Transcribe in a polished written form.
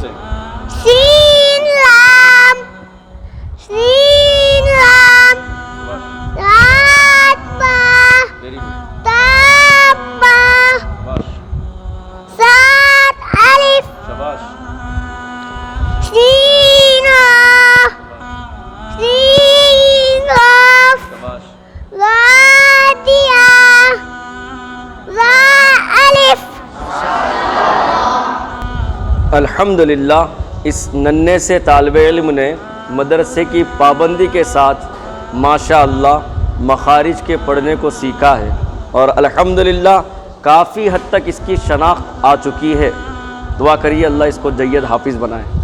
से। सीन लाम रात बा वेरी गुड। ता बा शाबाश सात अलिफ शाबाश सीन कफ शाबाश। रादिया रा अलिफ। अल्हम्दुलिल्लाह, इस नन्हे से तालिबे इल्म ने मदरसे की पाबंदी के साथ माशाअल्लाह मखारिज के पढ़ने को सीखा है और अल्हम्दुलिल्लाह काफ़ी हद तक इसकी शनाख्त आ चुकी है। दुआ करिए अल्लाह इसको जय्यद हाफिज़ बनाए।